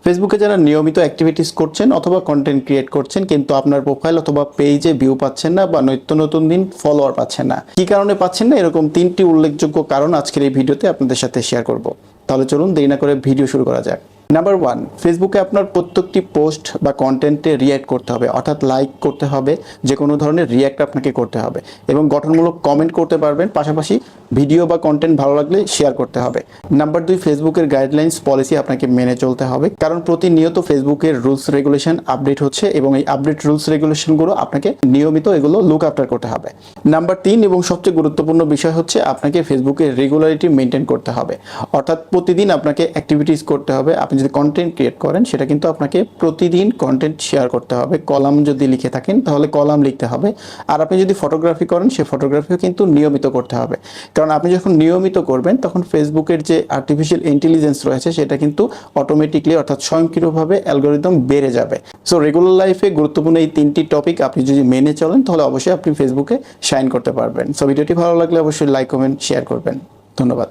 ফেসবুকে যারা নিয়মিত অ্যাক্টিভিটিস করছেন অথবা কন্টেন্ট ক্রিয়েট করছেন কিন্তু আপনার প্রোফাইল অথবা পেজে ভিউ পাচ্ছেন না বা নিত্য নতুন দিন ফলোয়ার পাচ্ছেন না, কি কারণে পাচ্ছেন না, এরকম 3টি উল্লেখযোগ্য কারণ আজকের এই ভিডিওতে আপনাদের সাথে শেয়ার করব। তাহলে চলুন দেরি না করে ভিডিও শুরু করা যাক। নাম্বার 1, ফেসবুকে আপনার প্রত্যেকটি পোস্ট বা কন্টেন্টে রিঅ্যাক্ট করতে হবে, অর্থাৎ লাইক করতে হবে, যে কোনো ধরনের রিঅ্যাক্ট আপনাকে করতে হবে এবং গঠনমূলক কমেন্ট করতে পারবেন, পাশাপাশি ভিডিও বা কন্টেন্ট ভালো লাগলে শেয়ার করতে হবে। নাম্বার 2, ফেসবুকের গাইডলাইন্স পলিসি আপনাকে মেনে চলতে হবে, কারণ প্রতিনিয়ত ফেসবুকের রুলস রেগুলেশন আপডেট হচ্ছে এবং এই আপডেট রুলস রেগুলেশনগুলো আপনাকে নিয়মিত এগুলো লুক আফটার করতে হবে। নাম্বার 3 এবং সবচেয়ে গুরুত্বপূর্ণ বিষয় হচ্ছে আপনাকে ফেসবুকের রেগুলারিটি মেনটেন করতে হবে, অর্থাৎ প্রতিদিন আপনাকে অ্যাক্টিভিটিস করতে হবে। আপনি যদি কন্টেন্ট ক্রিয়েট করেন সেটা কিন্তু আপনাকে প্রতিদিন কন্টেন্ট শেয়ার করতে হবে। কলাম যদি লিখে থাকেন তাহলে কলাম লিখতে হবে, আর আপনি যদি ফটোগ্রাফি করেন সেই ফটোগ্রাফিও কিন্তু নিয়মিত করতে হবে, কারণ আপনি যখন নিয়মিত করবেন তখন ফেসবুকের যে আর্টিফিশিয়াল ইন্টেলিজেন্স রয়েছে সেটা কিন্তু অটোমেটিকলি অর্থাৎ স্বয়ংক্রিয়ভাবে অ্যালগোরিদম বেড়ে যাবে। সো রেগুলার লাইফে গুরুত্বপূর্ণ এই 3টি টপিক আপনি যদি মেনে চলেন তাহলে অবশ্যই আপনি ফেসবুকে শাইন করতে পারবেন। সো ভিডিওটি ভালো লাগলে অবশ্যই লাইক কমেন্ট শেয়ার করবেন। ধন্যবাদ।